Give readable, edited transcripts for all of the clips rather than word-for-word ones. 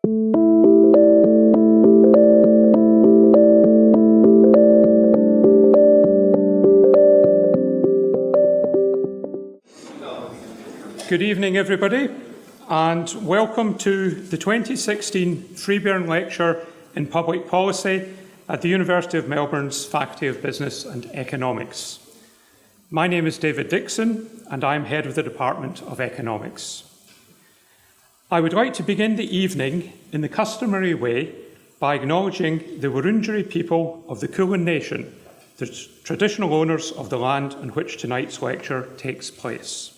Good evening, everybody, and welcome to the 2016 Freeburn Lecture in Public Policy at the University of Melbourne's Faculty of Business and Economics. My name is David Dixon, and I'm Head of the Department of Economics. I would like to begin the evening in the customary way by acknowledging the Wurundjeri people of the Kulin Nation, the traditional owners of the land on which tonight's lecture takes place.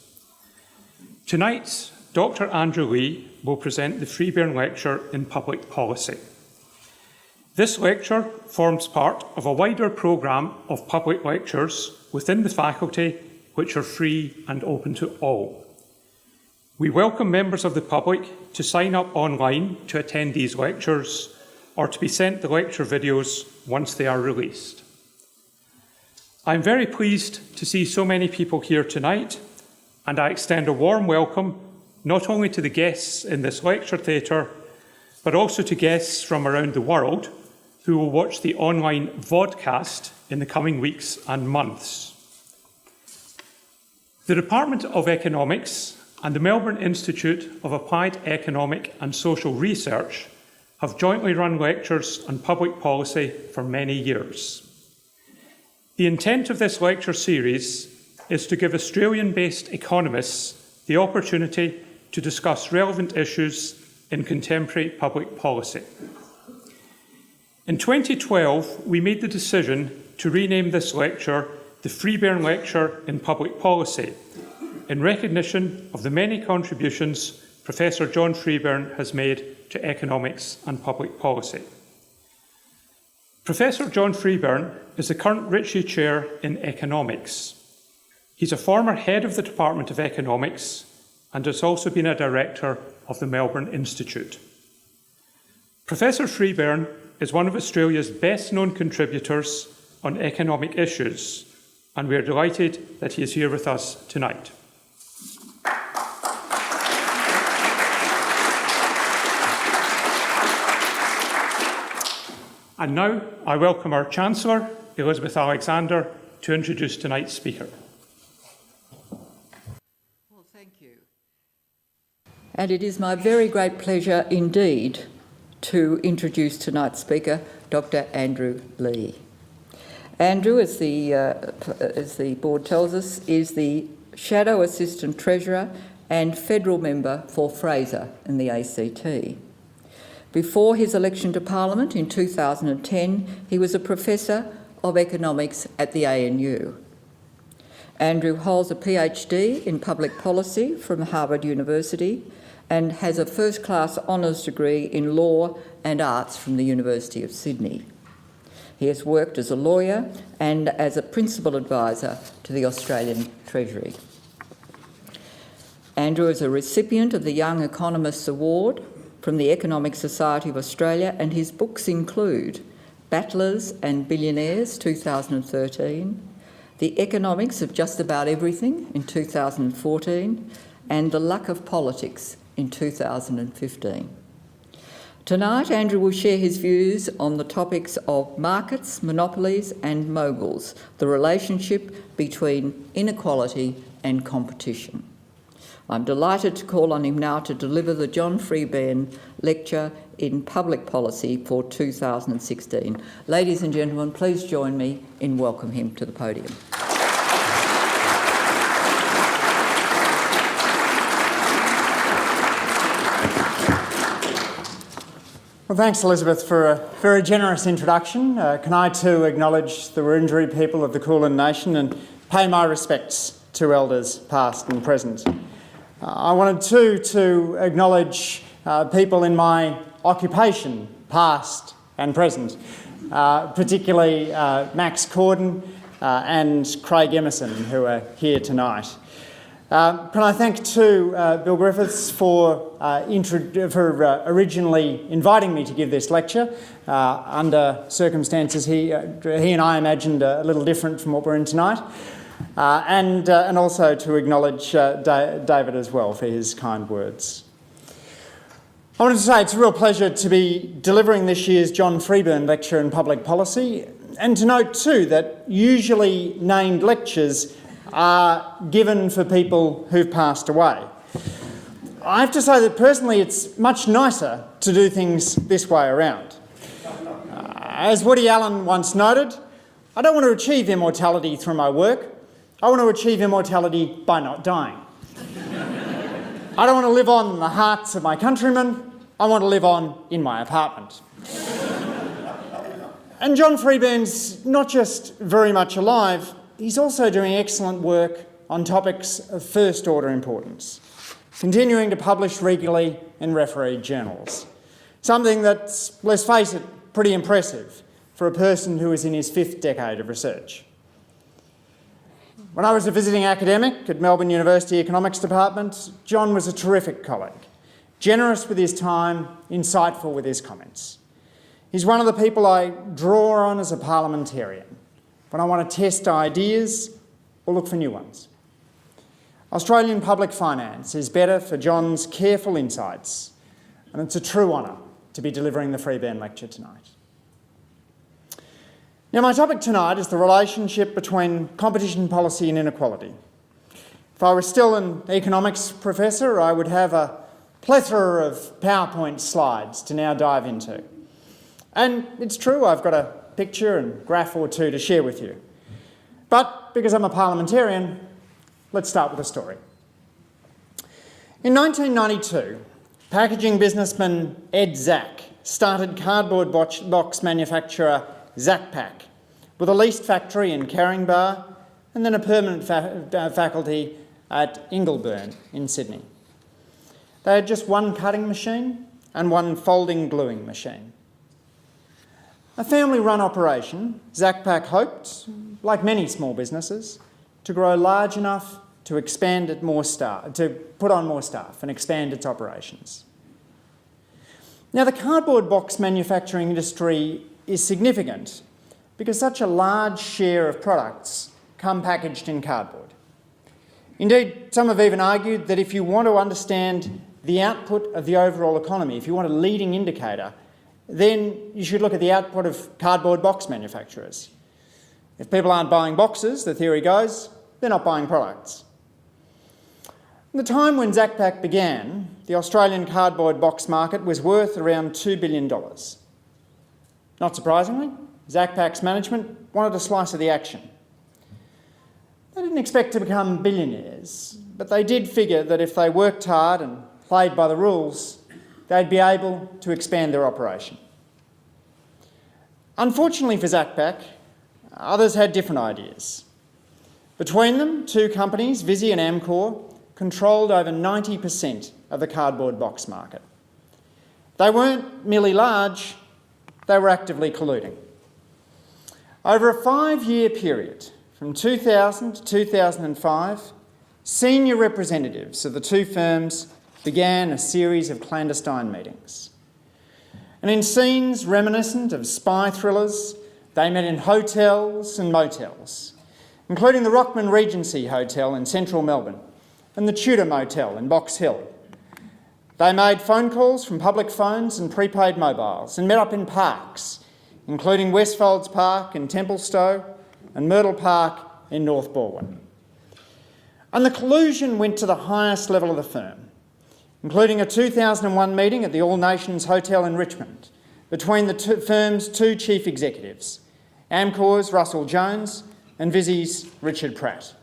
Tonight, Dr. Andrew Lee will present the Freeburn Lecture in Public Policy. This lecture forms part of a wider programme of public lectures within the faculty which are free and open to all. We welcome members of the public to sign up online to attend these lectures or to be sent the lecture videos once they are released. I'm very pleased to see so many people here tonight, and I extend a warm welcome not only to the guests in this lecture theatre, but also to guests from around the world who will watch the online vodcast in the coming weeks and months. The Department of Economics and the Melbourne Institute of Applied Economic and Social Research have jointly run lectures on public policy for many years. The intent of this lecture series is to give Australian-based economists the opportunity to discuss relevant issues in contemporary public policy. In 2012, we made the decision to rename this lecture the Freeburn Lecture in Public Policy, in recognition of the many contributions Professor John Freeburn has made to economics and public policy. Professor John Freeburn is the current Ritchie Chair in Economics. He's a former head of the Department of Economics and has also been a director of the Melbourne Institute. Professor Freeburn is one of Australia's best-known contributors on economic issues, and we are delighted that he is here with us tonight. And now I welcome our Chancellor, Elizabeth Alexander, to introduce tonight's speaker. And it is my very great pleasure indeed to introduce tonight's speaker, Dr. Andrew Lee. Andrew, as the board tells us, is the Shadow Assistant Treasurer and Federal Member for Fraser in the ACT. Before his election to Parliament in 2010, he was a Professor of Economics at the ANU. Andrew holds a PhD in Public Policy from Harvard University and has a first-class honours degree in Law and Arts from the University of Sydney. He has worked as a lawyer and as a principal advisor to the Australian Treasury. Andrew is a recipient of the Young Economists Award from the Economic Society of Australia, and his books include Battlers and Billionaires, 2013, The Economics of Just About Everything in 2014, and The Luck of Politics in 2015. Tonight, Andrew will share his views on the topics of markets, monopolies and moguls, the relationship between inequality and competition. I'm delighted to call on him now to deliver the John Freeburn Lecture in Public Policy for 2016. Ladies and gentlemen, please join me in welcoming him to the podium. Well, thanks, Elizabeth, for a very generous introduction. Can I too acknowledge the Wurundjeri people of the Kulin Nation and pay my respects to elders past and present. I wanted too to acknowledge people in my occupation, past and present, particularly Max Corden and Craig Emerson, who are here tonight. Can I thank too Bill Griffiths for originally inviting me to give this lecture under circumstances he and I imagined a little different from what we're in tonight, and also to acknowledge David as well for his kind words. I wanted to say it's a real pleasure to be delivering this year's John Freeburn Lecture in Public Policy, and to note too that usually named lectures are given for people who've passed away. I have to say that personally it's much nicer to do things this way around. As Woody Allen once noted, I don't want to achieve immortality through my work, I want to achieve immortality by not dying. I don't want to live on in the hearts of my countrymen, I want to live on in my apartment. And John Freeburn's not just very much alive, he's also doing excellent work on topics of first order importance, continuing to publish regularly in refereed journals. Something that's, let's face it, pretty impressive for a person who is in his 5th decade of research. When I was a visiting academic at Melbourne University Economics Department, John was a terrific colleague, generous with his time, insightful with his comments. He's one of the people I draw on as a parliamentarian when I want to test ideas or look for new ones. Australian public finance is better for John's careful insights, and it's a true honour to be delivering the Freeburn Lecture tonight. Now, my topic tonight is the relationship between competition policy and inequality. If I were still an economics professor, I would have a plethora of PowerPoint slides to now dive into. And it's true, I've got a picture and graph or two to share with you. But because I'm a parliamentarian, let's start with a story. In 1992, packaging businessman Ed Zack started cardboard box manufacturer Zackpack with a leased factory in Caringbah and then a permanent faculty at Ingleburn in Sydney. They had just one cutting machine and one folding gluing machine. A family-run operation, Zackpack hoped, like many small businesses, to grow large enough to expand it to put on more staff and expand its operations. Now, the cardboard box manufacturing industry is significant because such a large share of products come packaged in cardboard. Indeed, some have even argued that if you want to understand the output of the overall economy, if you want a leading indicator, then you should look at the output of cardboard box manufacturers. If people aren't buying boxes, the theory goes, they're not buying products. At the time when Zackpack began, the Australian cardboard box market was worth around $2 billion. Not surprisingly, Zackpack's management wanted a slice of the action. They didn't expect to become billionaires, but they did figure that if they worked hard and played by the rules, they'd be able to expand their operation. Unfortunately for Zackpack, others had different ideas. Between them, two companies, Visy and Amcor, controlled over 90% of the cardboard box market. They weren't merely large, they were actively colluding. Over a 5-year period, from 2000 to 2005, senior representatives of the two firms began a series of clandestine meetings. And in scenes reminiscent of spy thrillers, they met in hotels and motels, including the Rockman Regency Hotel in central Melbourne and the Tudor Motel in Box Hill. They made phone calls from public phones and prepaid mobiles and met up in parks, including Westfolds Park in Templestowe and Myrtle Park in North Balwyn. And the collusion went to the highest level of the firm, including a 2001 meeting at the All Nations Hotel in Richmond between the firm's two chief executives, Amcor's Russell Jones and Visy's Richard Pratt.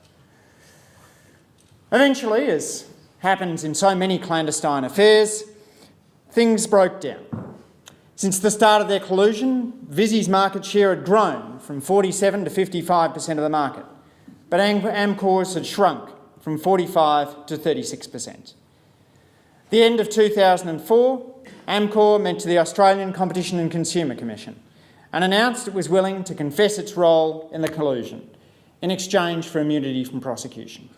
Eventually, as happens in so many clandestine affairs, things broke down. Since the start of their collusion, Visy's market share had grown from 47 to 55% of the market, but Amcor's had shrunk from 45 to 36%. The end of 2004, Amcor went to the Australian Competition and Consumer Commission and announced it was willing to confess its role in the collusion in exchange for immunity from prosecution.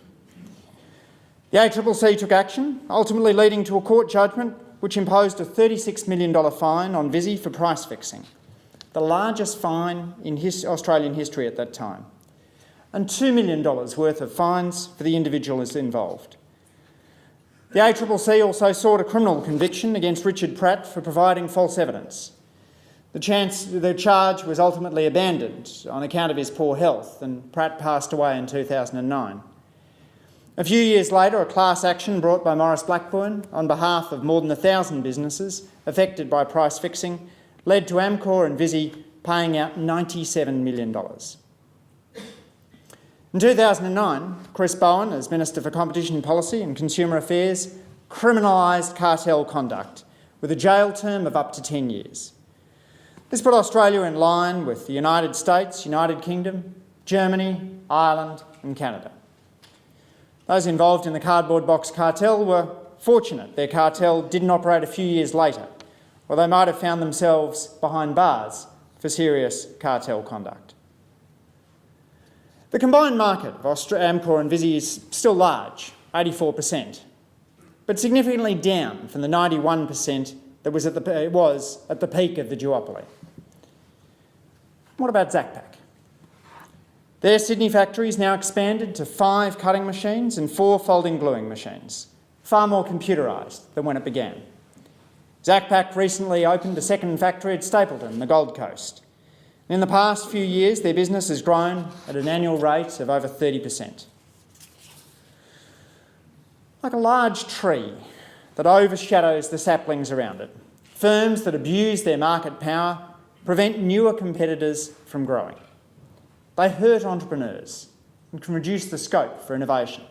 The ACCC took action, ultimately leading to a court judgment which imposed a $36 million fine on Visy for price fixing, the largest fine in Australian history at that time, and $2 million worth of fines for the individuals involved. The ACCC also sought a criminal conviction against Richard Pratt for providing false evidence. The charge was ultimately abandoned on account of his poor health, and Pratt passed away in 2009. A few years later, a class action brought by Maurice Blackburn on behalf of more than 1,000 businesses affected by price fixing led to Amcor and Visy paying out $97 million. In 2009, Chris Bowen, as Minister for Competition Policy and Consumer Affairs, criminalised cartel conduct with a jail term of up to 10 years. This put Australia in line with the United States, United Kingdom, Germany, Ireland and Canada. Those involved in the cardboard box cartel were fortunate their cartel didn't operate a few years later, or they might have found themselves behind bars for serious cartel conduct. The combined market of Amcor and Visy is still large, 84%, but significantly down from the 91% that was at the peak of the duopoly. What about Zacpac? Their Sydney factory is now expanded to 5 cutting machines and 4 folding gluing machines, far more computerised than when it began. Zacpac recently opened a second factory at Stapleton, the Gold Coast. In the past few years, their business has grown at an annual rate of over 30%. Like a large tree that overshadows the saplings around it, firms that abuse their market power prevent newer competitors from growing. They hurt entrepreneurs and can reduce the scope for innovation.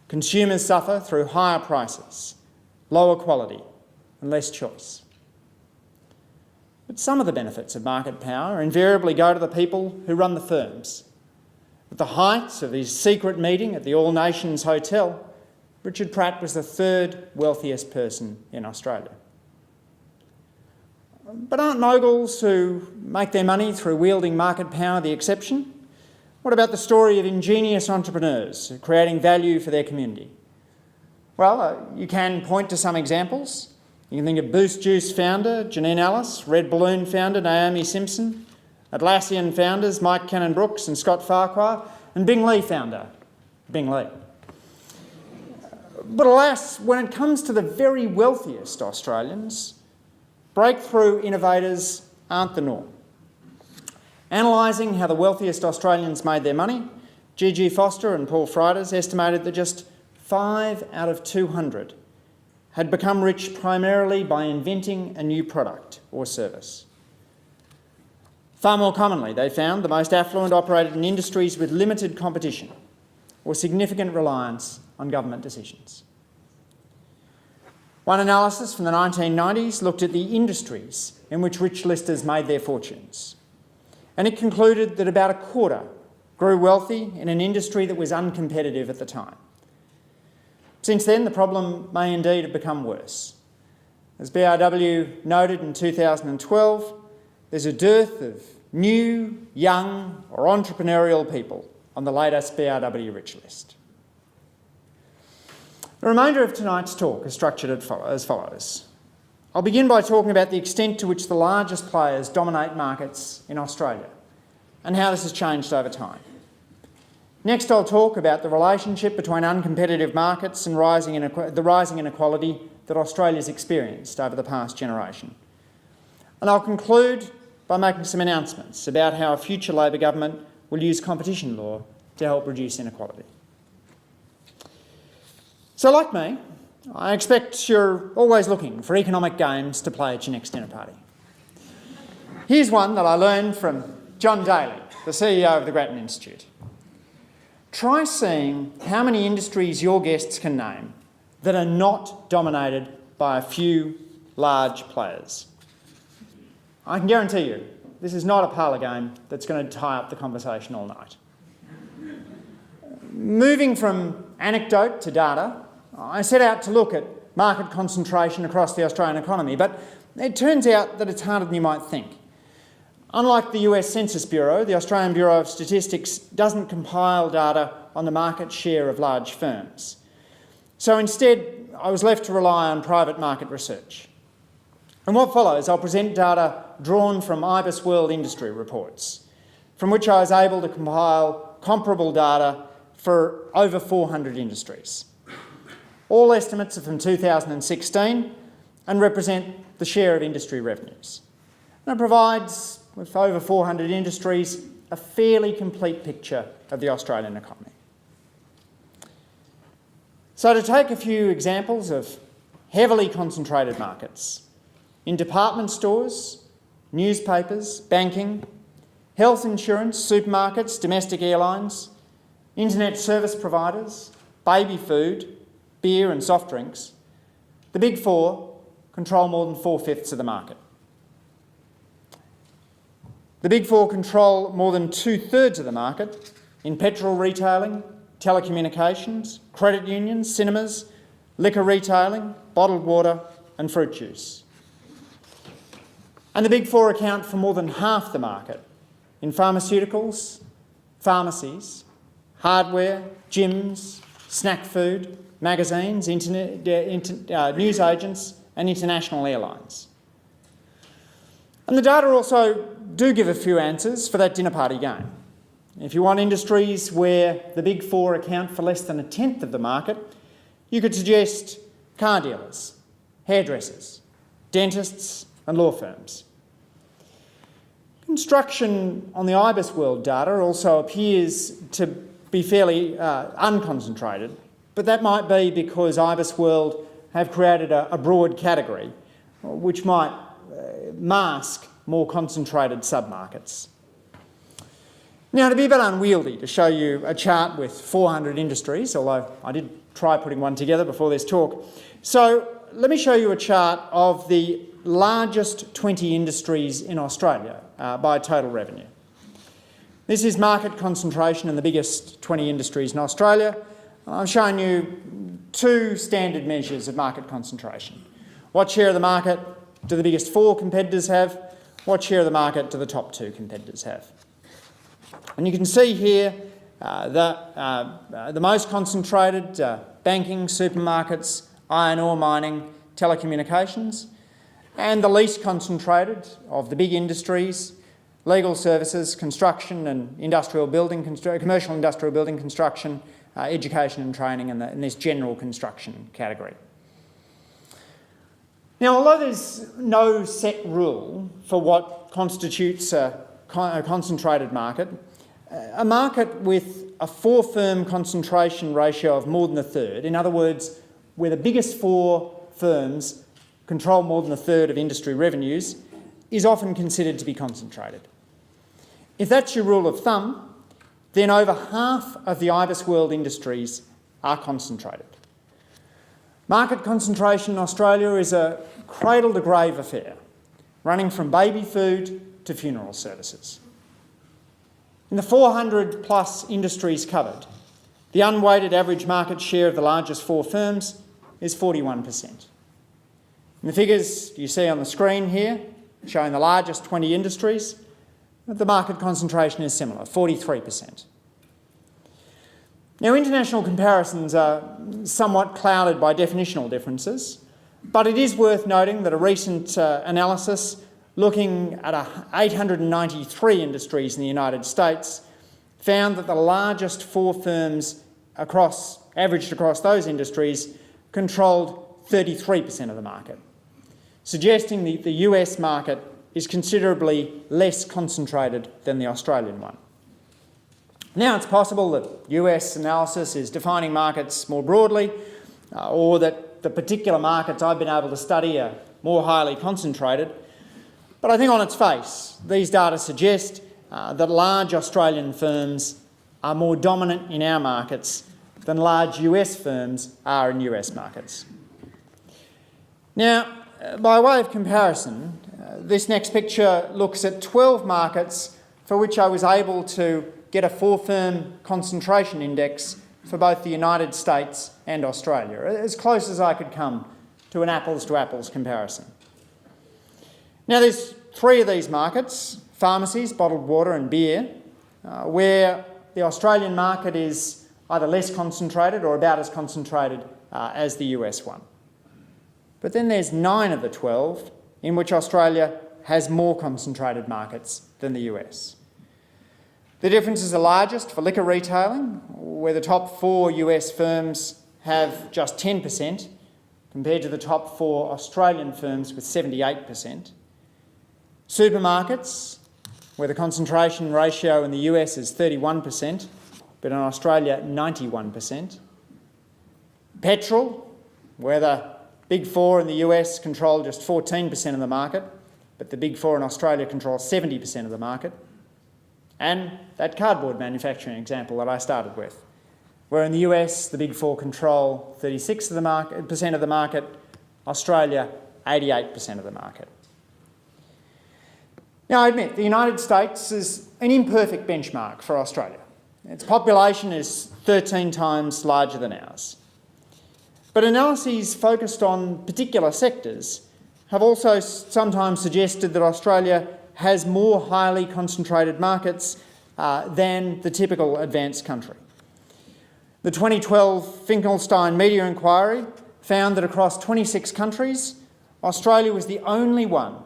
Consumers suffer through higher prices, lower quality and less choice. But some of the benefits of market power invariably go to the people who run the firms. At the height of his secret meeting at the All Nations Hotel, Richard Pratt was the 3rd wealthiest person in Australia. But aren't moguls who make their money through wielding market power the exception? What about the story of ingenious entrepreneurs creating value for their community? Well, you can point to some examples. You can think of Boost Juice founder Janine Ellis, Red Balloon founder Naomi Simpson, Atlassian founders Mike Cannon-Brooks and Scott Farquhar, and Bing Lee founder Bing Lee. But alas, when it comes to the very wealthiest Australians, breakthrough innovators aren't the norm. Analysing how the wealthiest Australians made their money, Gigi Foster and Paul Frieders estimated that just 5 out of 200 had become rich primarily by inventing a new product or service. Far more commonly, they found the most affluent operated in industries with limited competition or significant reliance on government decisions. One analysis from the 1990s looked at the industries in which rich listers made their fortunes, and it concluded that about a quarter grew wealthy in an industry that was uncompetitive at the time. Since then, the problem may indeed have become worse. As BRW noted in 2012, there's a dearth of new, young or entrepreneurial people on the latest BRW rich list. The remainder of tonight's talk is structured as follows. I'll begin by talking about the extent to which the largest players dominate markets in Australia and how this has changed over time. Next, I'll talk about the relationship between uncompetitive markets and the rising inequality that Australia's experienced over the past generation. And I'll conclude by making some announcements about how a future Labor government will use competition law to help reduce inequality. So like me, I expect you're always looking for economic games to play at your next dinner party. Here's one that I learned from John Daly, the CEO of the Grattan Institute. Try seeing how many industries your guests can name that are not dominated by a few large players. I can guarantee you, this is not a parlour game that's going to tie up the conversation all night. Moving from anecdote to data, I set out to look at market concentration across the Australian economy, but it turns out that it's harder than you might think. Unlike the US Census Bureau, the Australian Bureau of Statistics doesn't compile data on the market share of large firms. So instead, I was left to rely on private market research. In what follows, I'll present data drawn from IBIS World Industry Reports, from which I was able to compile comparable data for over 400 industries. All estimates are from 2016 and represent the share of industry revenues. And it provides, with over 400 industries, a fairly complete picture of the Australian economy. So to take a few examples of heavily concentrated markets, in department stores, newspapers, banking, health insurance, supermarkets, domestic airlines, internet service providers, baby food, beer and soft drinks, the Big Four control more than 4/5 of the market. The Big Four control more than 2/3 of the market in petrol retailing, telecommunications, credit unions, cinemas, liquor retailing, bottled water and fruit juice. And the Big Four account for more than half the market in pharmaceuticals, pharmacies, hardware, gyms, snack food, magazines, news agents and international airlines. And the data also do give a few answers for that dinner party game. If you want industries where the Big Four account for less than 1/10 of the market, you could suggest car dealers, hairdressers, dentists and law firms. Construction on the IBIS World data also appears to be fairly unconcentrated, but that might be because IBIS World have created a broad category which might mask more concentrated submarkets. Now, to be a bit unwieldy to show you a chart with 400 industries, although I did try putting one together before this talk. So let me show you a chart of the largest 20 industries in Australia by total revenue. This is market concentration in the biggest 20 industries in Australia. I'm showing you two standard measures of market concentration. What share of the market do the biggest 4 competitors have? What share of the market do the top 2 competitors have? And you can see here the most concentrated, banking, supermarkets, iron ore mining, telecommunications, and the least concentrated of the big industries, legal services, construction and industrial building, commercial industrial building construction, education and training, and this general construction category. Now, although there's no set rule for what constitutes a concentrated market, a market with a 4-firm concentration ratio of more than 1/3, in other words, where the biggest 4 firms control more than 1/3 of industry revenues, is often considered to be concentrated. If that's your rule of thumb, then over half of the IBIS World industries are concentrated. Market concentration in Australia is a cradle-to-grave affair, running from baby food to funeral services. In the 400 plus industries covered, the unweighted average market share of the largest 4 firms is 41%. In the figures you see on the screen here, showing the largest 20 industries, the market concentration is similar, 43%. Now, international comparisons are somewhat clouded by definitional differences, but it is worth noting that a recent analysis looking at 893 industries in the United States found that the largest 4 firms averaged across those industries controlled 33% of the market, suggesting that the US market is considerably less concentrated than the Australian one. Now, it's possible that US analysis is defining markets more broadly, or that the particular markets I've been able to study are more highly concentrated. But I think on its face, these data suggest that large Australian firms are more dominant in our markets than large US firms are in US markets. Now, by way of comparison, this next picture looks at 12 markets for which I was able to get a 4-firm concentration index for both the United States and Australia, as close as I could come to an apples-to-apples comparison. Now, there's 3 of these markets, pharmacies, bottled water and beer, where the Australian market is either less concentrated or about as concentrated as the US one. But then there's 9 of the 12 in which Australia has more concentrated markets than the US. The differences are largest for liquor retailing, where the top 4 US firms have just 10%, compared to the top 4 Australian firms with 78%. Supermarkets, where the concentration ratio in the US is 31%, but in Australia 91%. Petrol, where the Big Four in the US control just 14% of the market, but the Big Four in Australia control 70% of the market. And that cardboard manufacturing example that I started with, where in the US the Big Four control 36% of the market, Australia 88% of the market. Now, I admit the United States is an imperfect benchmark for Australia. Its population is 13 times larger than ours. But analyses focused on particular sectors have also sometimes suggested that Australia has more highly concentrated markets than the typical advanced country. The 2012 Finkelstein Media Inquiry found that across 26 countries, Australia was the only one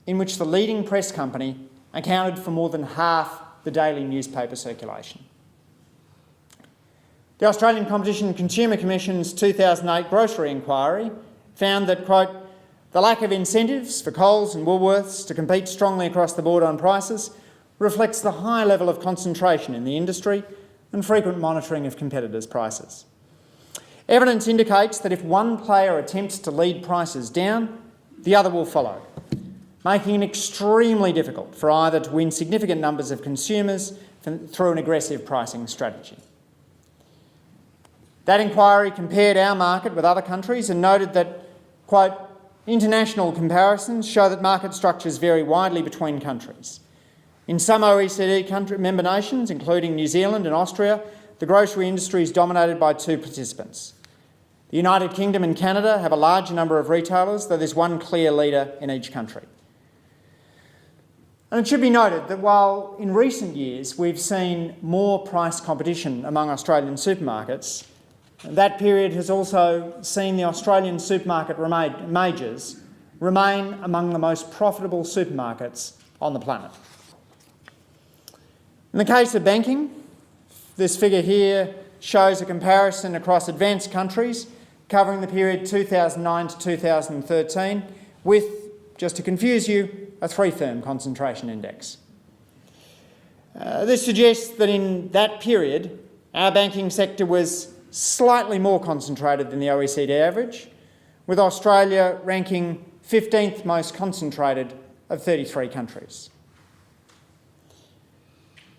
in which the leading press company accounted for more than half the daily newspaper circulation. The Australian Competition and Consumer Commission's 2008 Grocery Inquiry found that, quote, the lack of incentives for Coles and Woolworths to compete strongly across the board on prices reflects the high level of concentration in the industry and frequent monitoring of competitors' prices. Evidence indicates that if one player attempts to lead prices down, the other will follow, making it extremely difficult for either to win significant numbers of consumers through an aggressive pricing strategy. That inquiry compared our market with other countries and noted that, quote, international comparisons show that market structures vary widely between countries. In some OECD member nations, including New Zealand and Austria, the grocery industry is dominated by 2 participants. The United Kingdom and Canada have a larger number of retailers, though there's one clear leader in each country. And it should be noted that while in recent years we've seen more price competition among Australian supermarkets, that period has also seen the Australian supermarket majors remain among the most profitable supermarkets on the planet. In the case of banking, this figure here shows a comparison across advanced countries covering the period 2009 to 2013 with, just to confuse you, a 3-firm concentration index. This suggests that in that period, our banking sector was slightly more concentrated than the OECD average, with Australia ranking 15th most concentrated of 33 countries.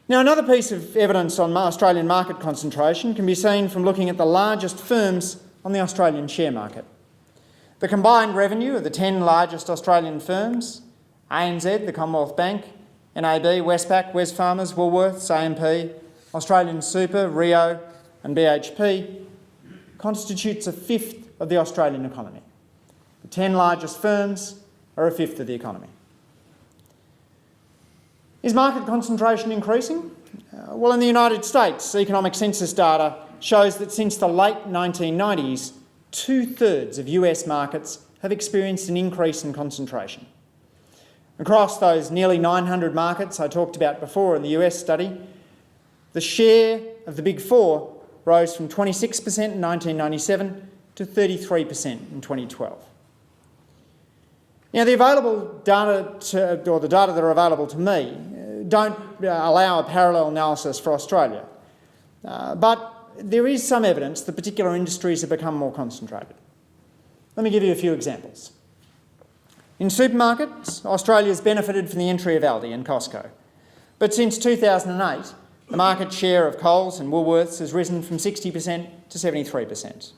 Now, another piece of evidence on Australian market concentration can be seen from looking at the largest firms on the Australian share market. The combined revenue of the 10 largest Australian firms, ANZ, the Commonwealth Bank, NAB, Westpac, Wesfarmers, Woolworths, AMP, Australian Super, Rio and BHP, constitutes a fifth of the Australian economy. The 10 largest firms are a fifth of the economy. Is market concentration increasing? Well, in the United States, economic census data shows that since the late 1990s, 2/3 of US markets have experienced an increase in concentration. Across those nearly 900 markets I talked about before in the US study, the share of the Big Four rose from 26% in 1997 to 33% in 2012. Now, the available data, or the data that are available to me, don't allow a parallel analysis for Australia. But there is some evidence that particular industries have become more concentrated. Let me give you a few examples. In supermarkets, Australia has benefited from the entry of Aldi and Costco. But since 2008, the market share of Coles and Woolworths has risen from 60% to 73%.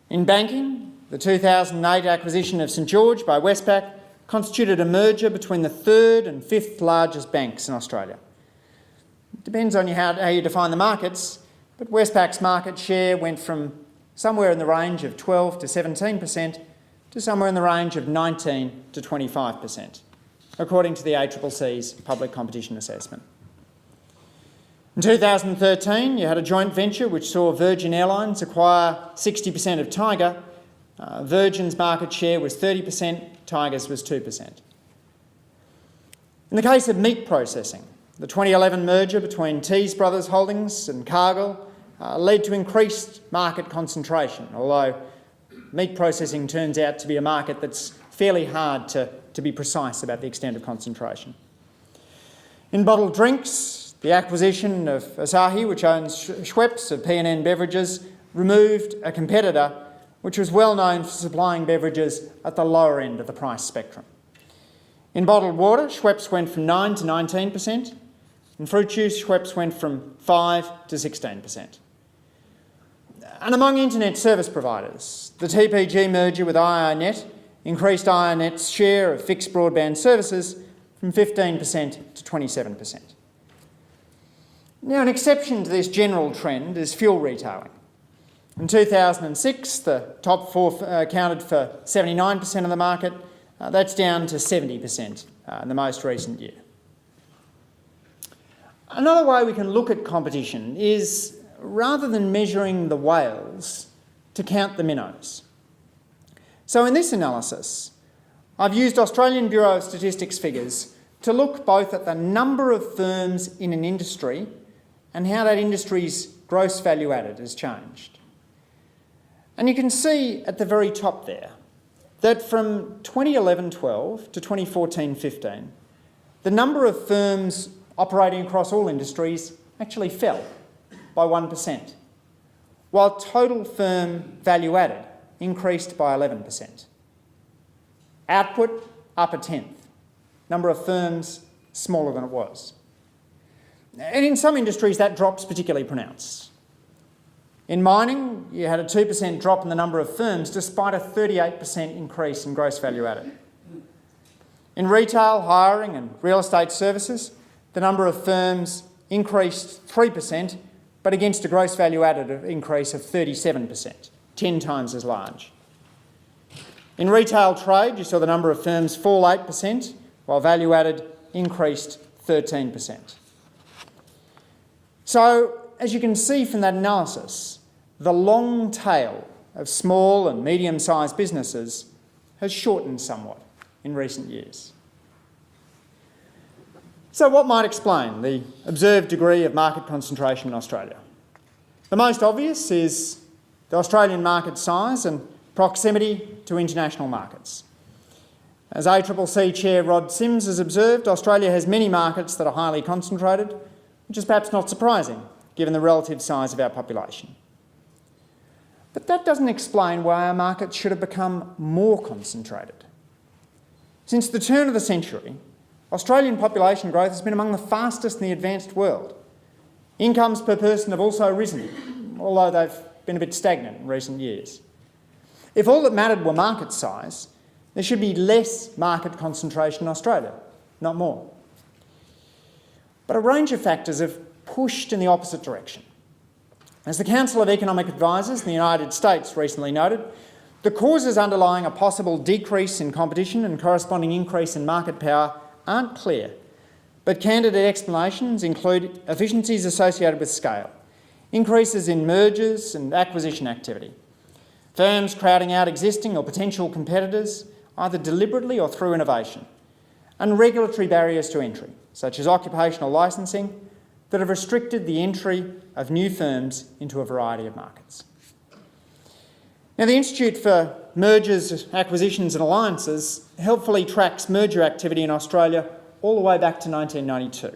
In banking, the 2008 acquisition of St George by Westpac constituted a merger between the 3rd and 5th largest banks in Australia. It depends on how you define the markets, but Westpac's market share went from somewhere in the range of 12 to 17% to somewhere in the range of 19 to 25%, according to the ACCC's public competition assessment. In 2013, you had a joint venture which saw Virgin Airlines acquire 60% of Tiger. Virgin's market share was 30%, Tiger's was 2%. In the case of meat processing, the 2011 merger between Tees Brothers Holdings and Cargill lead to increased market concentration, although meat processing turns out to be a market that's fairly hard to be precise about the extent of concentration. In bottled drinks, the acquisition of Asahi, which owns Schweppes of P&N Beverages, removed a competitor which was well known for supplying beverages at the lower end of the price spectrum. In bottled water, Schweppes went from 9 to 19%. In fruit juice, Schweppes went from 5 to 16%. And among internet service providers, the TPG merger with IONET increased IONET's share of fixed broadband services from 15% to 27%. Now, an exception to this general trend is fuel retailing. In 2006, the top four accounted for 79% of the market. That's down to 70% in the most recent year. Another way we can look at competition is, rather than measuring the whales, to count the minnows. So in this analysis, I've used Australian Bureau of Statistics figures to look both at the number of firms in an industry and how that industry's gross value added has changed. And you can see at the very top there that from 2011-12 to 2014-15, the number of firms operating across all industries actually fell by 1%, while total firm value added increased by 11%. Output up a tenth, number of firms smaller than it was. And in some industries that drop's particularly pronounced. In mining, you had a 2% drop in the number of firms despite a 38% increase in gross value added. In retail, hiring and real estate services, the number of firms increased 3%, but against a gross value added increase of 37%, 10 times as large. In retail trade, you saw the number of firms fall 8%, while value added increased 13%. So, as you can see from that analysis, the long tail of small and medium-sized businesses has shortened somewhat in recent years. So what might explain the observed degree of market concentration in Australia? The most obvious is the Australian market size and proximity to international markets. As ACCC Chair Rod Sims has observed, Australia has many markets that are highly concentrated, which is perhaps not surprising given the relative size of our population. But that doesn't explain why our markets should have become more concentrated. Since the turn of the century, Australian population growth has been among the fastest in the advanced world. Incomes per person have also risen, although they've been a bit stagnant in recent years. If all that mattered were market size, there should be less market concentration in Australia, not more. But a range of factors have pushed in the opposite direction. As the Council of Economic Advisers in the United States recently noted, the causes underlying a possible decrease in competition and corresponding increase in market power aren't clear, but candidate explanations include efficiencies associated with scale, increases in mergers and acquisition activity, firms crowding out existing or potential competitors, either deliberately or through innovation, and regulatory barriers to entry, such as occupational licensing, that have restricted the entry of new firms into a variety of markets. Now, the Institute for Mergers, Acquisitions and Alliances helpfully tracks merger activity in Australia all the way back to 1992.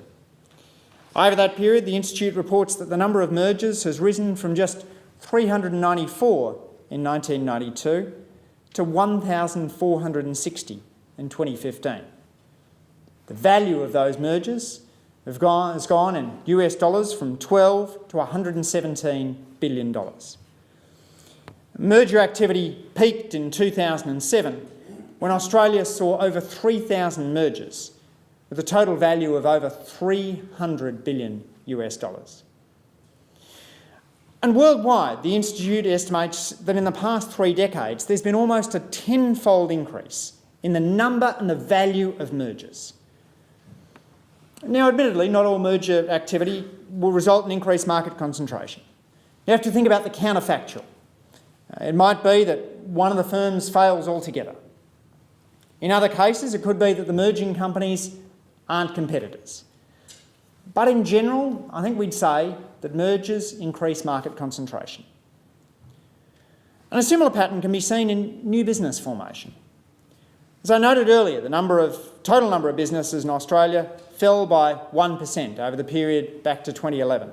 Over that period, the Institute reports that the number of mergers has risen from just 394 in 1992 to 1,460 in 2015. The value of those mergers has gone in US dollars from $12 to $117 billion. Merger activity peaked in 2007 when Australia saw over 3,000 mergers with a total value of over $300 billion US dollars. And worldwide, the Institute estimates that in the past 3 decades, there's been almost a 10-fold increase in the number and the value of mergers. Now, admittedly, not all merger activity will result in increased market concentration. You have to think about the counterfactual. It might be that one of the firms fails altogether. In other cases, it could be that the merging companies aren't competitors. But in general, I think we'd say that mergers increase market concentration. And a similar pattern can be seen in new business formation. As I noted earlier, the total number of businesses in Australia fell by 1% over the period back to 2011.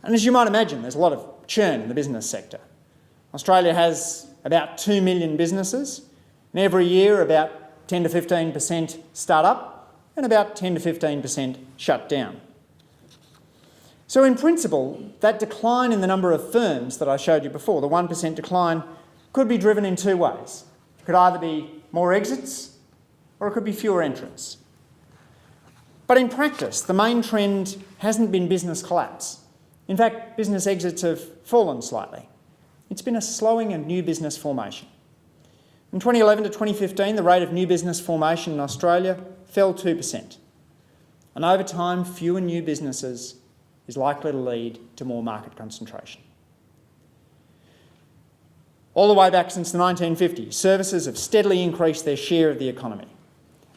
And as you might imagine, there's a lot of churn in the business sector. Australia has about 2 million businesses, and every year about 10 to 15% start up and about 10 to 15% shut down. So in principle, that decline in the number of firms that I showed you before, the 1% decline, could be driven in two ways. It could either be more exits or it could be fewer entrants. But in practice, the main trend hasn't been business collapse. In fact, business exits have fallen slightly. It's been a slowing of new business formation. From 2011 to 2015, the rate of new business formation in Australia fell 2%. And over time, fewer new businesses is likely to lead to more market concentration. All the way back since the 1950s, services have steadily increased their share of the economy.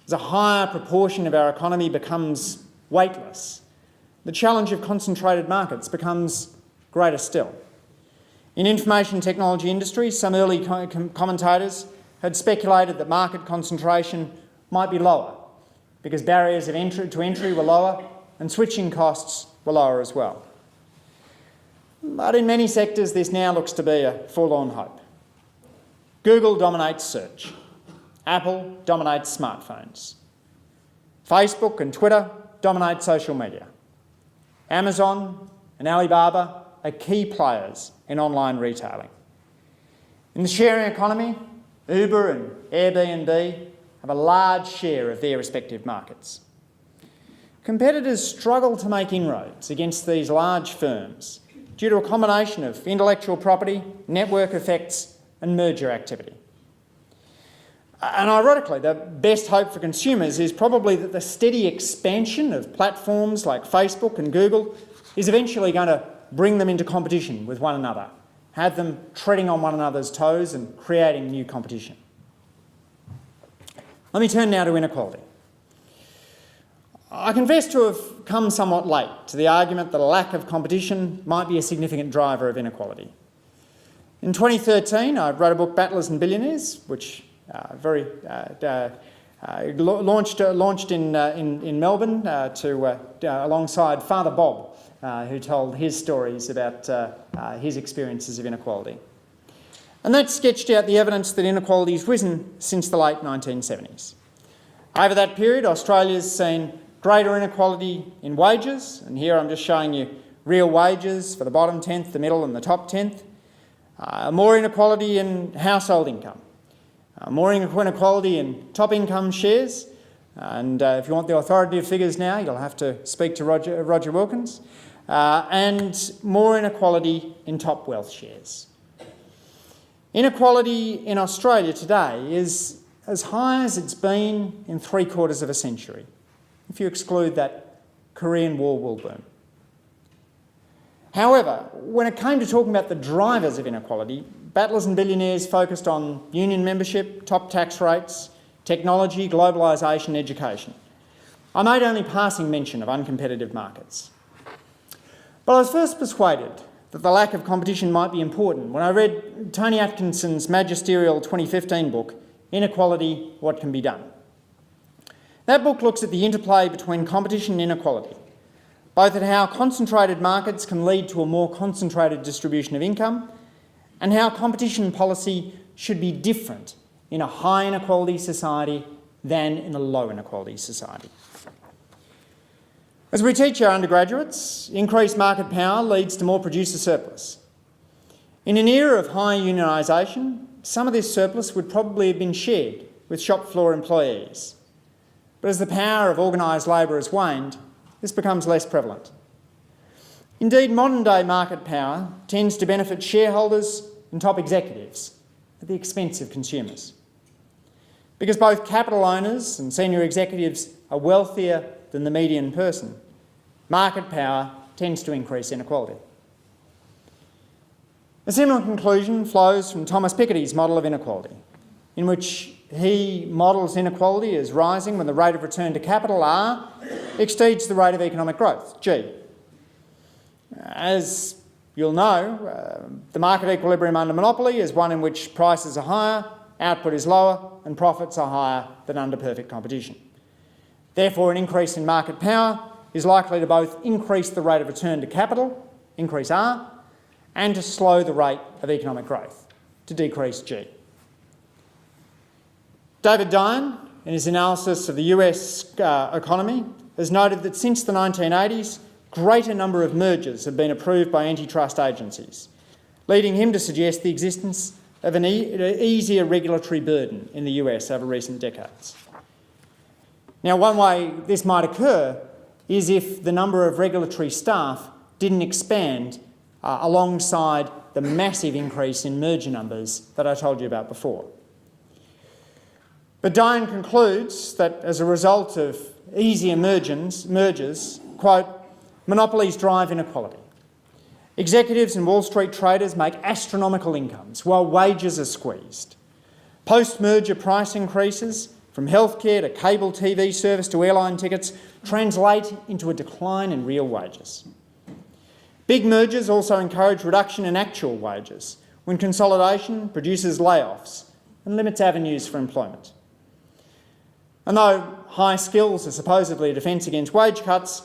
As a higher proportion of our economy becomes weightless, the challenge of concentrated markets becomes greater still. In information technology industries, some early commentators had speculated that market concentration might be lower because barriers to entry were lower and switching costs were lower as well. But in many sectors, this now looks to be a forlorn hope. Google dominates search. Apple dominates smartphones. Facebook and Twitter dominate social media. Amazon and Alibaba are key players in online retailing. In the sharing economy, Uber and Airbnb have a large share of their respective markets. Competitors struggle to make inroads against these large firms due to a combination of intellectual property, network effects and merger activity. And ironically, the best hope for consumers is probably that the steady expansion of platforms like Facebook and Google is eventually going to bring them into competition with one another, have them treading on one another's toes and creating new competition. Let me turn now to inequality. I confess to have come somewhat late to the argument that a lack of competition might be a significant driver of inequality. In 2013, I wrote a book, Battlers and Billionaires, which launched in Melbourne alongside Father Bob, who told his stories about his experiences of inequality. And that sketched out the evidence that inequality has risen since the late 1970s. Over that period, Australia's seen greater inequality in wages, and here I'm just showing you real wages for the bottom tenth, the middle and the top tenth. More inequality in household income, more inequality in top income shares, and if you want the authoritative figures now, you'll have to speak to Roger Wilkins, and more inequality in top wealth shares. Inequality in Australia today is as high as it's been in 3/4 of a century, if you exclude that Korean War wool boom. However, when it came to talking about the drivers of inequality, Battlers and Billionaires focused on union membership, top tax rates, technology, globalisation, education. I made only passing mention of uncompetitive markets. But I was first persuaded that the lack of competition might be important when I read Tony Atkinson's magisterial 2015 book, Inequality, What Can Be Done. That book looks at the interplay between competition and inequality, both at how concentrated markets can lead to a more concentrated distribution of income and how competition policy should be different in a high inequality society than in a low inequality society. As we teach our undergraduates, increased market power leads to more producer surplus. In an era of high unionisation, some of this surplus would probably have been shared with shop floor employees. But as the power of organised labour has waned, this becomes less prevalent. Indeed, modern day market power tends to benefit shareholders and top executives at the expense of consumers. Because both capital owners and senior executives are wealthier than the median person, market power tends to increase inequality. A similar conclusion flows from Thomas Piketty's model of inequality. in which he models inequality as rising when the rate of return to capital, R, exceeds the rate of economic growth, G. As you'll know, the market equilibrium under monopoly is one in which prices are higher, output is lower, and profits are higher than under perfect competition. Therefore, an increase in market power is likely to both increase the rate of return to capital, increase R, and to slow the rate of economic growth, to decrease G. David Dyan, in his analysis of the US economy, has noted that since the 1980s, greater number of mergers have been approved by antitrust agencies, leading him to suggest the existence of an easier regulatory burden in the US over recent decades. Now, one way this might occur is if the number of regulatory staff didn't expand alongside the massive increase in merger numbers that I told you about before. But Dyan concludes that as a result of easier mergers, quote, monopolies drive inequality. Executives and Wall Street traders make astronomical incomes while wages are squeezed. Post-merger price increases from healthcare to cable TV service to airline tickets translate into a decline in real wages. Big mergers also encourage reduction in actual wages when consolidation produces layoffs and limits avenues for employment. And though high skills are supposedly a defence against wage cuts,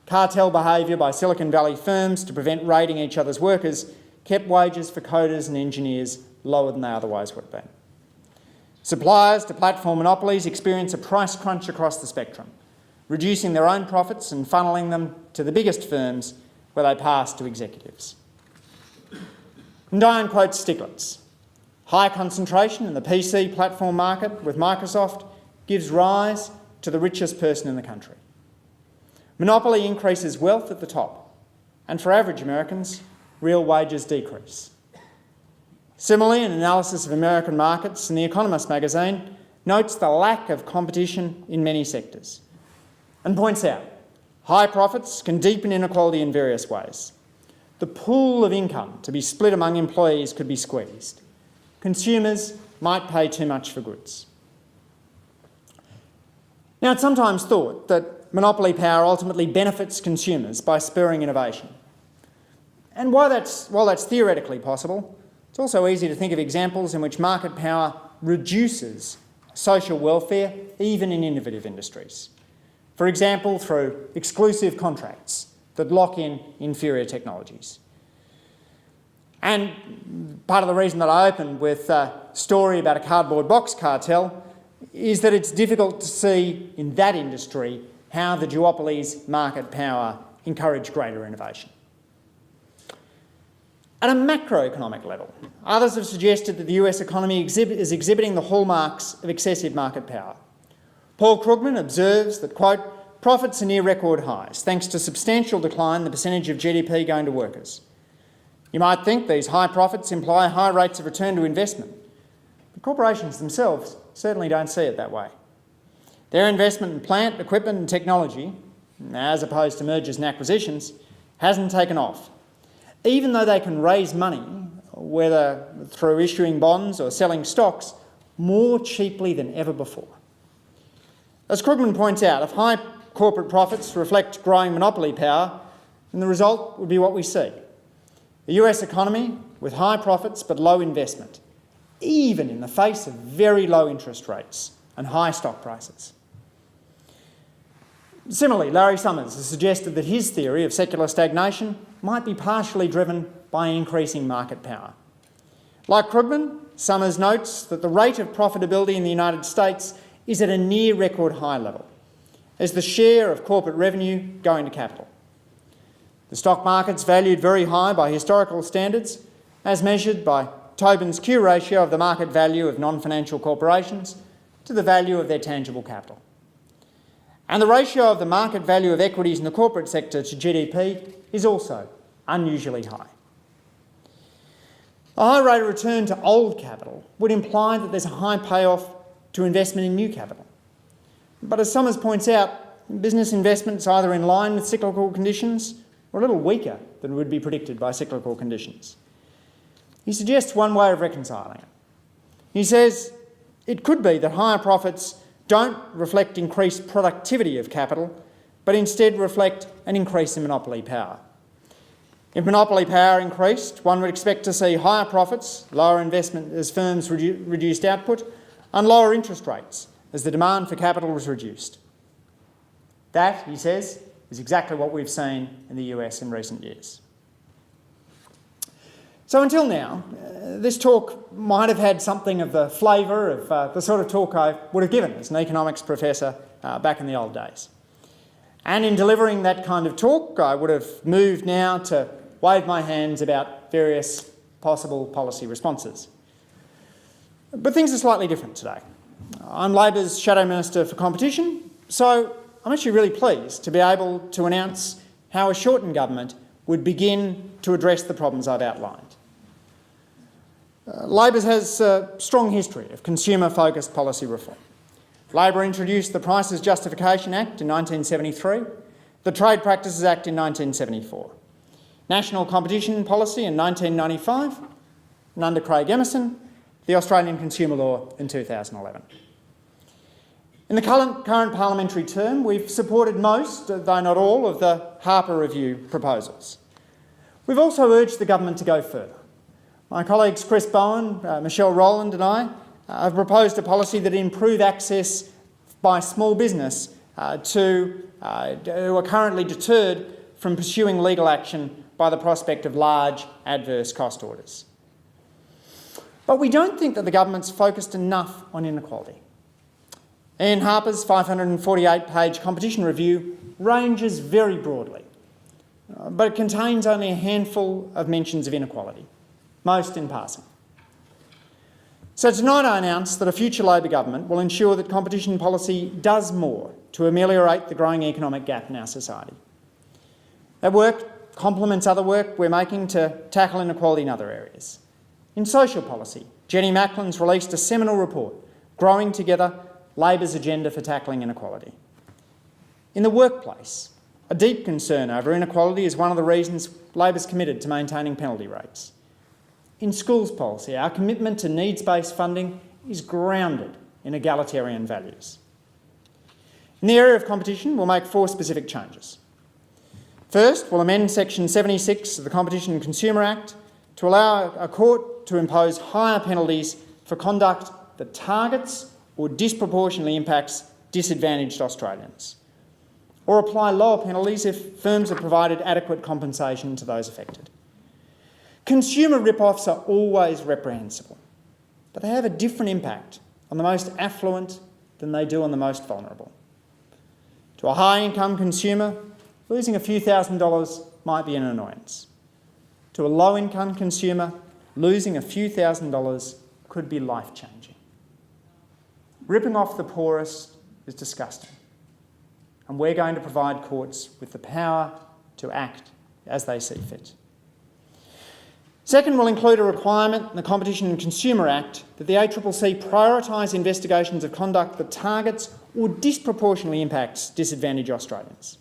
cartel behaviour by Silicon Valley firms to prevent raiding each other's workers kept wages for coders and engineers lower than they otherwise would have been. Suppliers to platform monopolies experience a price crunch across the spectrum, reducing their own profits and funneling them to the biggest firms where they pass to executives. And Dyan quotes Stiglitz. High concentration in the PC platform market with Microsoft gives rise to the richest person in the country. Monopoly increases wealth at the top, and for average Americans, real wages decrease. Similarly, an analysis of American markets in The Economist magazine notes the lack of competition in many sectors and points out high profits can deepen inequality in various ways. The pool of income to be split among employees could be squeezed. Consumers might pay too much for goods. Now, it's sometimes thought that monopoly power ultimately benefits consumers by spurring innovation. And while that's theoretically possible, it's also easy to think of examples in which market power reduces social welfare, even in innovative industries. For example, through exclusive contracts that lock in inferior technologies. And part of the reason that I opened with a story about a cardboard box cartel is that it's difficult to see in that industry how the duopoly's market power encourage greater innovation. At a macroeconomic level, others have suggested that the US economy is exhibiting the hallmarks of excessive market power. Paul Krugman observes that, quote, profits are near record highs, thanks to substantial decline in the percentage of GDP going to workers. You might think these high profits imply high rates of return to investment, but corporations themselves certainly don't see it that way. Their investment in plant, equipment and technology, as opposed to mergers and acquisitions, hasn't taken off, even though they can raise money, whether through issuing bonds or selling stocks, more cheaply than ever before. As Krugman points out, if high corporate profits reflect growing monopoly power, then the result would be what we see. A US economy with high profits but low investment, even in the face of very low interest rates and high stock prices. Similarly, Larry Summers has suggested that his theory of secular stagnation might be partially driven by increasing market power. Like Krugman, Summers notes that the rate of profitability in the United States is at a near record high level, as the share of corporate revenue going to capital. The stock market's valued very high by historical standards, as measured by Tobin's Q ratio of the market value of non-financial corporations to the value of their tangible capital. And the ratio of the market value of equities in the corporate sector to GDP is also unusually high. A high rate of return to old capital would imply that there's a high payoff to investment in new capital. But as Summers points out, business investment's either in line with cyclical conditions or a little weaker than would be predicted by cyclical conditions. He suggests one way of reconciling it. He says, It could be that higher profits don't reflect increased productivity of capital, but instead reflect an increase in monopoly power. If monopoly power increased, one would expect to see higher profits, lower investment as firms reduced output, and lower interest rates as the demand for capital was reduced. That, he says, is exactly what we've seen in the US in recent years. So until now, this talk might have had something of the flavour of the sort of talk I would have given as an economics professor back in the old days. And in delivering that kind of talk, I would have moved now to wave my hands about various possible policy responses. But things are slightly different today. I'm Labor's Shadow Minister for Competition, so I'm actually really pleased to be able to announce how a shortened government would begin to address the problems I've outlined. Labor has a strong history of consumer-focused policy reform. Labor introduced the Prices Justification Act in 1973, the Trade Practices Act in 1974, National Competition Policy in 1995, and under Craig Emerson, the Australian Consumer Law in 2011. In the current parliamentary term, we've supported most, though not all, of the Harper Review proposals. We've also urged the government to go further. My colleagues Chris Bowen, Michelle Rowland and I have proposed a policy that improve access by small business who are currently deterred from pursuing legal action by the prospect of large adverse cost orders. But we don't think that the government's focused enough on inequality. Ian Harper's 548-page competition review ranges very broadly, but it contains only a handful of mentions of inequality, most in passing. So tonight I announce that a future Labor government will ensure that competition policy does more to ameliorate the growing economic gap in our society. That work complements other work we're making to tackle inequality in other areas. In social policy, Jenny Macklin's released a seminal report, Growing Together, Labor's Agenda for Tackling Inequality. In the workplace, a deep concern over inequality is one of the reasons Labor's committed to maintaining penalty rates. In schools policy, our commitment to needs-based funding is grounded in egalitarian values. In the area of competition, we'll make 4 specific changes. First, we'll amend Section 76 of the Competition and Consumer Act to allow a court to impose higher penalties for conduct that targets or disproportionately impacts disadvantaged Australians, or apply lower penalties if firms have provided adequate compensation to those affected. Consumer rip-offs are always reprehensible, but they have a different impact on the most affluent than they do on the most vulnerable. To a high-income consumer, losing a few $1,000s might be an annoyance. To a low-income consumer, losing a few $1,000s could be life-changing. Ripping off the poorest is disgusting, and we're going to provide courts with the power to act as they see fit. Second, we'll include a requirement in the Competition and Consumer Act that the ACCC prioritise investigations of conduct that targets or disproportionately impacts disadvantaged Australians.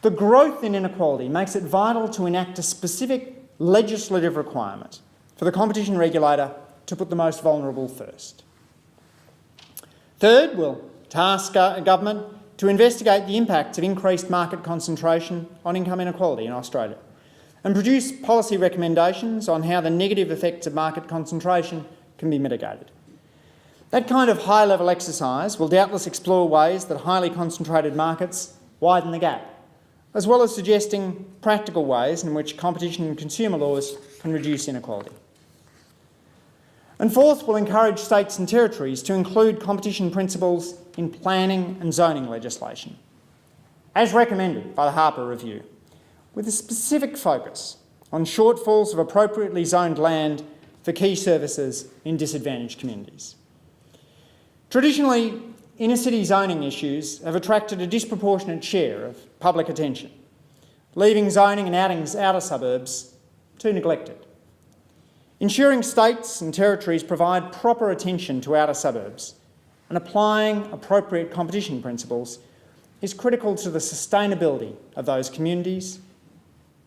The growth in inequality makes it vital to enact a specific legislative requirement for the competition regulator to put the most vulnerable first. Third, we'll task government to investigate the impacts of increased market concentration on income inequality in Australia and produce policy recommendations on how the negative effects of market concentration can be mitigated. That kind of high-level exercise will doubtless explore ways that highly concentrated markets widen the gap, as well as suggesting practical ways in which competition and consumer laws can reduce inequality. And fourth, we'll encourage states and territories to include competition principles in planning and zoning legislation, as recommended by the Harper Review, with a specific focus on shortfalls of appropriately zoned land for key services in disadvantaged communities. Traditionally, inner-city zoning issues have attracted a disproportionate share of public attention, leaving zoning in outer suburbs too neglected. Ensuring states and territories provide proper attention to outer suburbs and applying appropriate competition principles is critical to the sustainability of those communities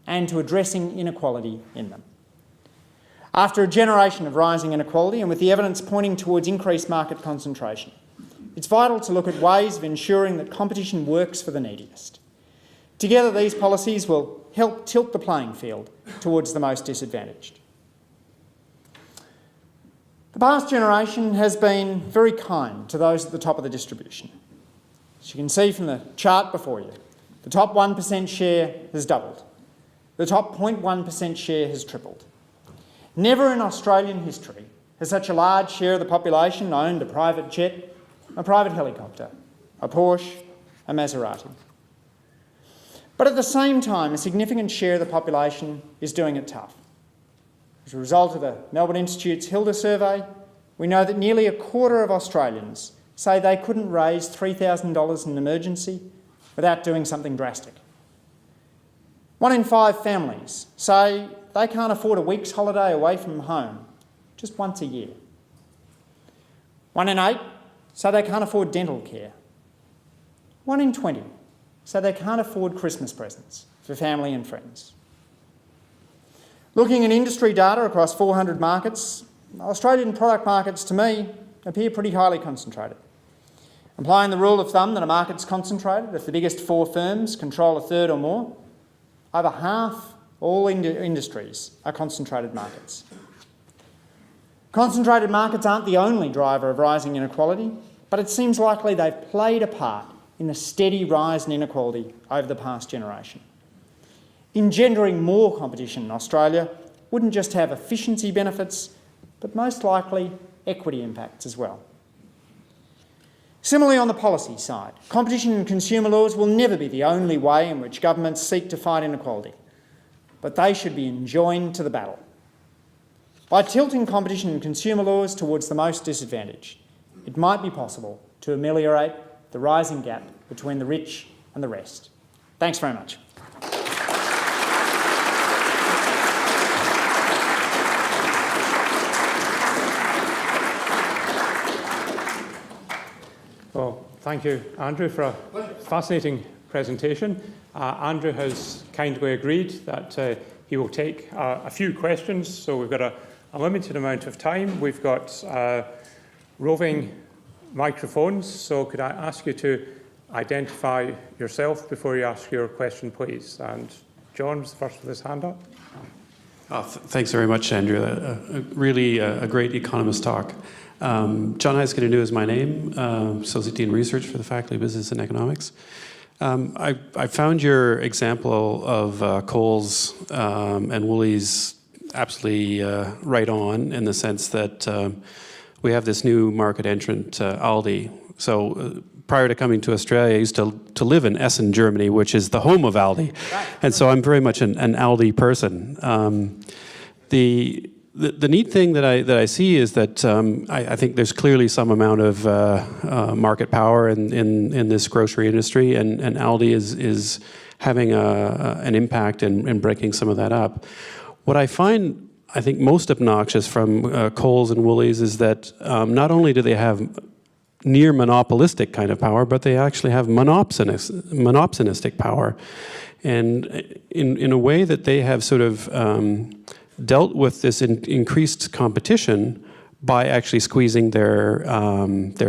and to addressing inequality in them. After a generation of rising inequality and with the evidence pointing towards increased market concentration, it's vital to look at ways of ensuring that competition works for the neediest. Together, these policies will help tilt the playing field towards the most disadvantaged. The past generation has been very kind to those at the top of the distribution. As you can see from the chart before you, the top 1% share has doubled. The top 0.1% share has tripled. Never in Australian history has such a large share of the population owned a private jet, a private helicopter, a Porsche, a Maserati. But at the same time, a significant share of the population is doing it tough. As a result of the Melbourne Institute's Hilda survey, we know that nearly a quarter of Australians say they couldn't raise $3,000 in an emergency without doing something drastic. 1 in 5 families say they can't afford a week's holiday away from home just once a year. 1 in 8 say they can't afford dental care. 1 in 20 say they can't afford Christmas presents for family and friends. Looking at industry data across 400 markets, Australian product markets, to me, appear pretty highly concentrated. Applying the rule of thumb that a market's concentrated if the biggest 4 firms control a third or more, over half all industries are concentrated markets. Concentrated markets aren't the only driver of rising inequality, but it seems likely they've played a part in the steady rise in inequality over the past generation. Engendering more competition in Australia wouldn't just have efficiency benefits, but most likely equity impacts as well. Similarly, on the policy side, competition and consumer laws will never be the only way in which governments seek to fight inequality, but they should be enjoined to the battle. By tilting competition and consumer laws towards the most disadvantaged, it might be possible to ameliorate the rising gap between the rich and the rest. Thanks very much. Well, thank you, Andrew, for a fascinating presentation. Andrew has kindly agreed that he will take a few questions, so we've got a limited amount of time. We've got roving microphones, so could I ask you to identify yourself before you ask your question, please? And John was the first with his hand up. Thanks very much, Andrew. Really a great economist talk. John Heiskinen is my name, Associate Dean Research for the Faculty of Business and Economics. I found your example of Coles and Woolies absolutely right on, in the sense that we have this new market entrant, Aldi. So prior to coming to Australia, I used to live in Essen, Germany, which is the home of Aldi. And so I'm very much an Aldi person. The neat thing that I see is that I think there's clearly some amount of market power in this grocery industry, and Aldi is having an impact in breaking some of that up. What I find, I think, most obnoxious from Coles and Woolies is that not only do they have near monopolistic kind of power, but they actually have monopsonistic power. And in a way that they have sort of dealt with this increased competition by actually squeezing their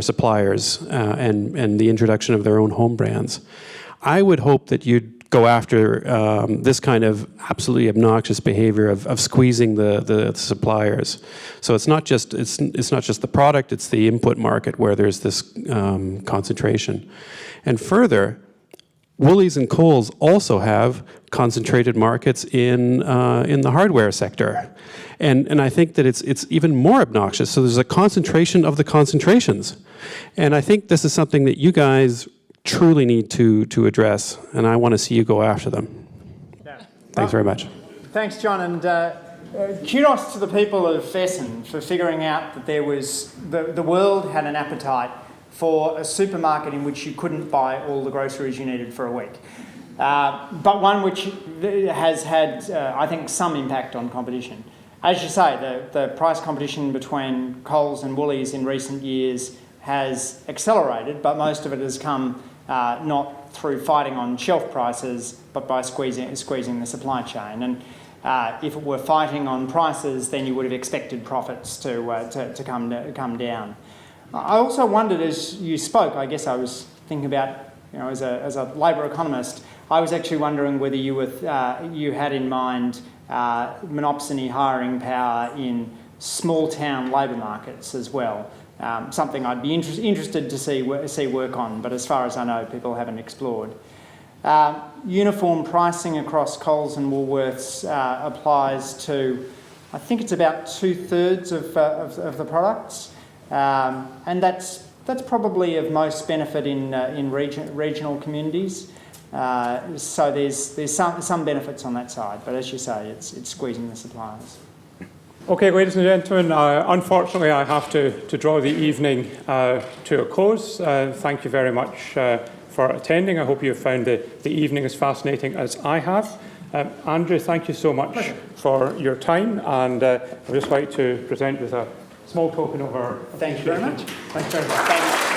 suppliers and the introduction of their own home brands. I would hope that you'd go after this kind of absolutely obnoxious behavior of squeezing the suppliers. So it's not just the product; it's the input market where there's this concentration. And further, Woolies and Coles also have concentrated markets in the hardware sector, and I think that it's even more obnoxious. So there's a concentration of the concentrations, and I think this is something that you guys truly need to address, and I want to see you go after them. Yeah. Thanks very much. Thanks, John, and kudos to the people of Essen for figuring out that there was the world had an appetite for a supermarket in which you couldn't buy all the groceries you needed for a week. But one which has had, I think, some impact on competition. As you say, the price competition between Coles and Woolies in recent years has accelerated, but most of it has come not through fighting on shelf prices, but by squeezing the supply chain. And if it were fighting on prices, then you would have expected profits to come down. I also wondered, as you spoke, I guess I was thinking about, as a labour economist, I was actually wondering whether you had in mind monopsony hiring power in small town labour markets as well. Something I'd be interested to see work on, but as far as I know, people haven't explored. Uniform pricing across Coles and Woolworths applies to, I think it's about 2/3 of the products, and that's probably of most benefit in regional communities. So there's some benefits on that side, but as you say, it's squeezing the suppliers. Okay, ladies and gentlemen, unfortunately I have to draw the evening to a close. Thank you very much for attending. I hope you have found the evening as fascinating as I have. Andrew, thank you so much for your time, and I'd just like to present with a small token of our Thank you very much. Thanks very much.